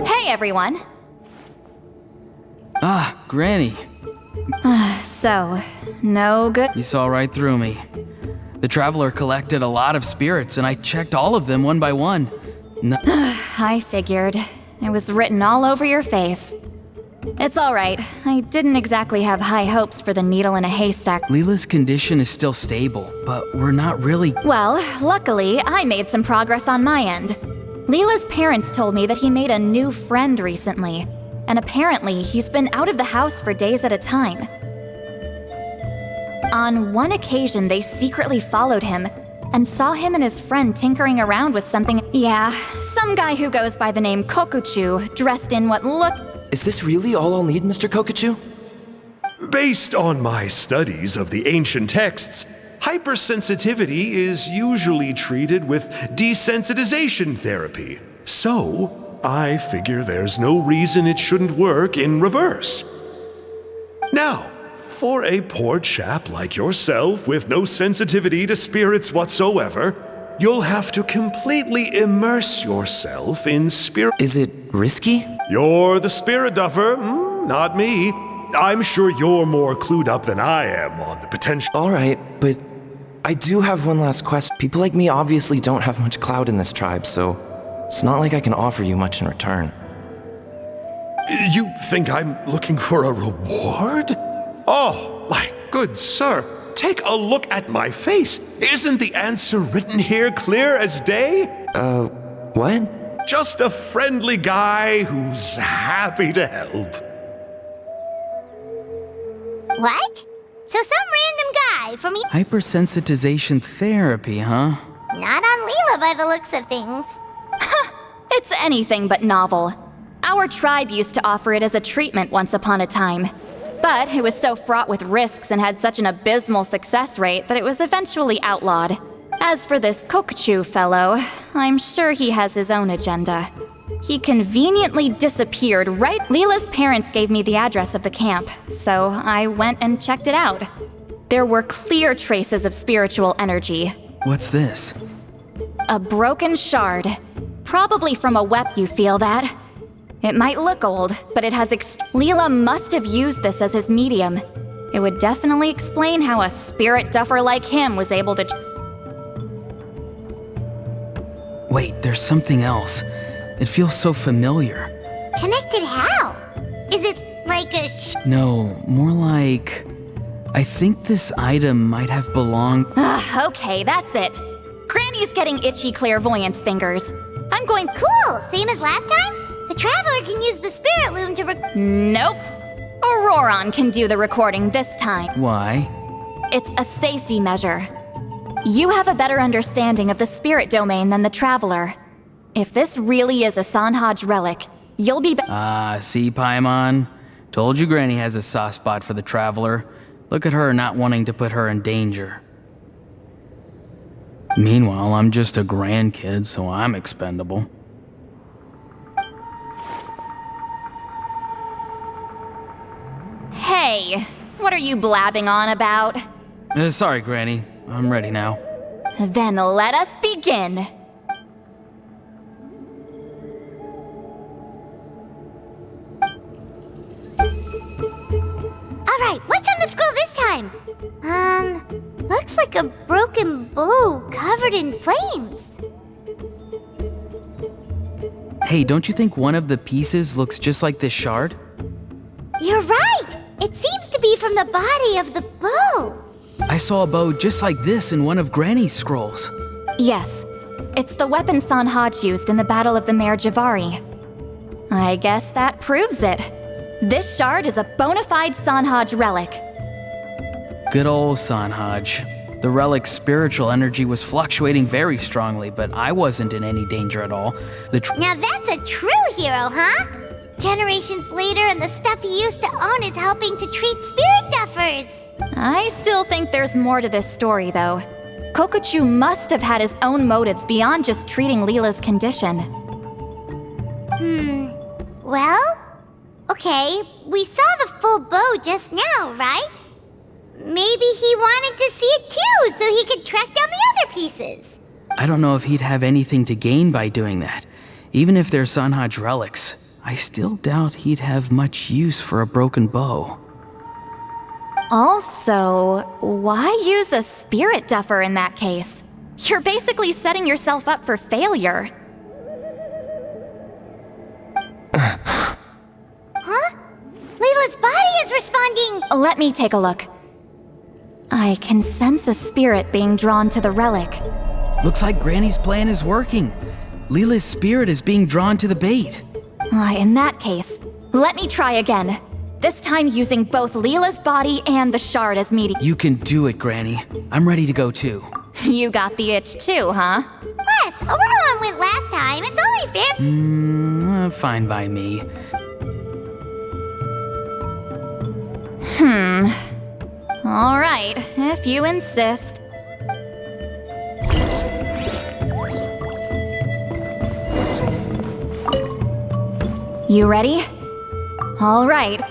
Hey, everyone. Ah, Granny. So, no good. You saw right through me. The Traveler collected a lot of spirits, and I checked all of them one by one. No. I figured. It was written all over your face. It's alright. I didn't exactly have high hopes for the needle in a haystack. Leela's condition is still stable, but we're not really... Well, luckily, I made some progress on my end. Leela's parents told me that he made a new friend recently, and apparently he's been out of the house for days at a time. On one occasion, they secretly followed him and saw him and his friend tinkering around with something. Yeah, some guy who goes by the name Kokuchu, dressed in what looked... Is this really all I'll need, Mr. Kokuchu? Based on my studies of the ancient texts, hypersensitivity is usually treated with desensitization therapy. So, I figure there's no reason it shouldn't work in reverse. Now, for a poor chap like yourself with no sensitivity to spirits whatsoever, you'll have to completely immerse yourself in spirit. Is it risky? You're the spirit duffer, not me. I'm sure you're more clued up than I am on the potential. All right, but I do have one last question. People like me obviously don't have much clout in this tribe, so it's not like I can offer you much in return. You think I'm looking for a reward? Oh, my good sir, take a look at my face. Isn't the answer written here clear as day? What? Just a friendly guy who's happy to help. What? So some random guy from Hypersensitization therapy, huh? Not on Leela by the looks of things. It's anything but novel. Our tribe used to offer it as a treatment once upon a time. But it was so fraught with risks and had such an abysmal success rate that it was eventually outlawed. As for this Kokuchu fellow, I'm sure he has his own agenda. He conveniently disappeared right. Leela's parents gave me the address of the camp, so I went and checked it out. There were clear traces of spiritual energy. What's this? A broken shard. Probably from a weapon. You feel that? It might look old, but it has Leela must have used this as his medium. It would definitely explain how a spirit duffer like him was able to. Wait, there's something else. It feels so familiar. Connected how? Is it like a No, more like... I think this item might have belonged... Okay, that's it. Granny's getting itchy clairvoyance fingers. I'm going. Cool, same as last time? The Traveler can use the spirit loom to Nope. Auroron can do the recording this time. Why? It's a safety measure. You have a better understanding of the spirit domain than the Traveler. If this really is a Sanhaj relic, you'll be See, Paimon? Told you Granny has a soft spot for the Traveler. Look at her not wanting to put her in danger. Meanwhile, I'm just a grandkid, so I'm expendable. Hey, what are you blabbing on about? Sorry, Granny. I'm ready now. Then let us begin. Alright, what's on the scroll this time? Looks like a broken bow covered in flames. Hey, don't you think one of the pieces looks just like this shard? You're right! It seems to be from the body of the bow. I saw a bow just like this in one of Granny's scrolls. Yes, it's the weapon Sanhaj used in the Battle of the Mare Javari. I guess that proves it. This shard is a bona fide Sanhaj relic. Good old Sanhaj. The relic's spiritual energy was fluctuating very strongly, but I wasn't in any danger at all. Now that's a true hero, huh? Generations later and the stuff he used to own is helping to treat spirit duffers. I still think there's more to this story, though. Kokuchu must have had his own motives beyond just treating Leela's condition. Well, okay, we saw the full bow just now, right? Maybe he wanted to see it too, so he could track down the other pieces. I don't know if he'd have anything to gain by doing that. Even if they're Sanhaj relics, I still doubt he'd have much use for a broken bow. Also, why use a spirit duffer in that case? You're basically setting yourself up for failure. Huh? Leela's body is responding! Let me take a look. I can sense a spirit being drawn to the relic. Looks like Granny's plan is working. Leela's spirit is being drawn to the bait. In that case, let me try again. This time using both Leela's body and the shard as medium. You can do it, Granny. I'm ready to go too. You got the itch too, huh? Plus, Auroron went last time. It's only fair. Fine by me. All right, if you insist. You ready? All right.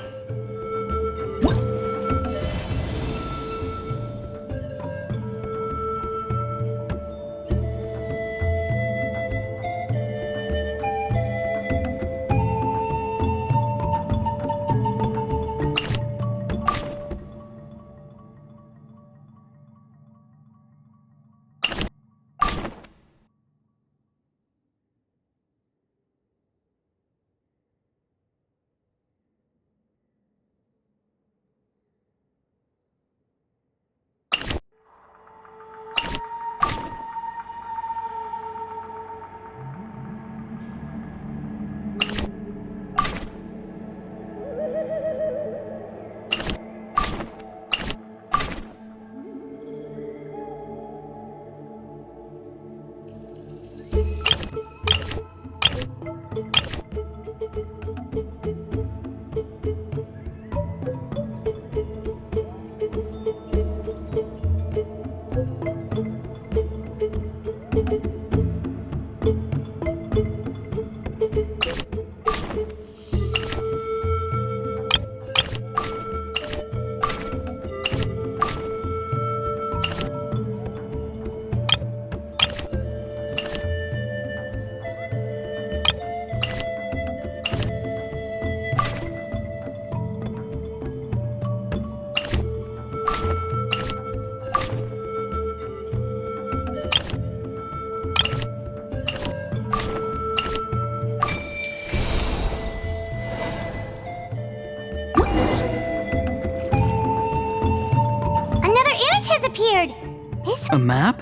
A map?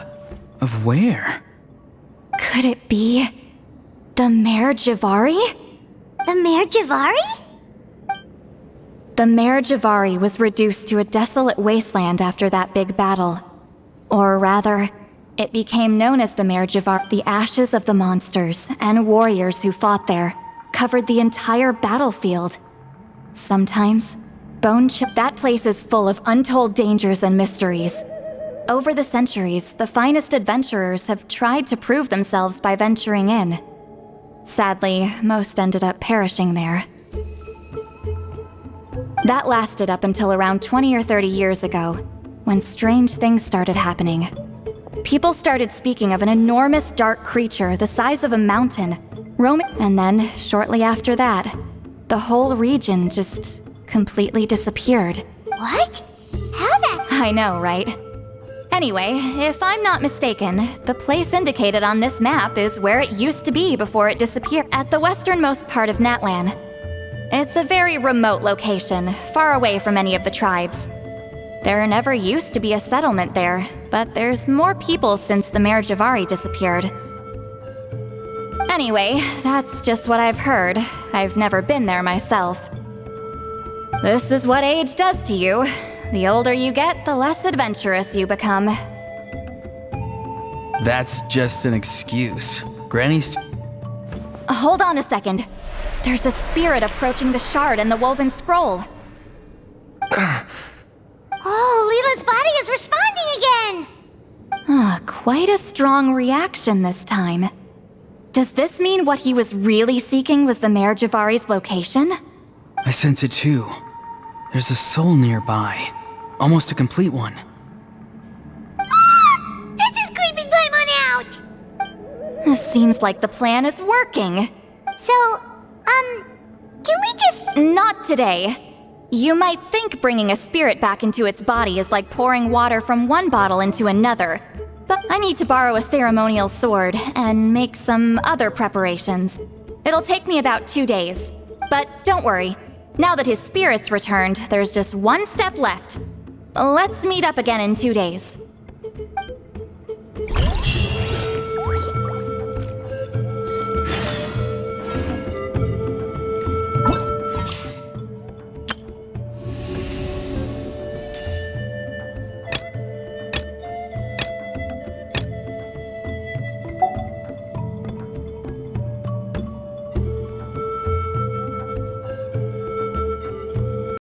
Of where? Could it be the Mare Javari? The Mare Javari? The Mare Javari was reduced to a desolate wasteland after that big battle. Or rather, it became known as the Mare Javari. The ashes of the monsters and warriors who fought there covered the entire battlefield. Sometimes, that place is full of untold dangers and mysteries. Over the centuries, the finest adventurers have tried to prove themselves by venturing in. Sadly, most ended up perishing there. That lasted up until around 20 or 30 years ago, when strange things started happening. People started speaking of an enormous dark creature the size of a mountain, roaming. And then, shortly after that, the whole region just completely disappeared. What? How that? I know, right? Anyway, if I'm not mistaken, the place indicated on this map is where it used to be before it disappeared, at the westernmost part of Natlan. It's a very remote location, far away from any of the tribes. There never used to be a settlement there, but there's more people since the Mare Javari disappeared. Anyway, that's just what I've heard. I've never been there myself. This is what age does to you. The older you get, the less adventurous you become. That's just an excuse. Granny's... Hold on a second. There's a spirit approaching the shard and the woven scroll. Oh, Leela's body is responding again! Quite a strong reaction this time. Does this mean what he was really seeking was the Mare Javari's location? I sense it too. There's a soul nearby. Almost a complete one. This is creeping Paimon out! Seems like the plan is working. So, can we just... Not today. You might think bringing a spirit back into its body is like pouring water from one bottle into another. But I need to borrow a ceremonial sword and make some other preparations. It'll take me about 2 days. But don't worry. Now that his spirit's returned, there's just one step left. Let's meet up again in 2 days.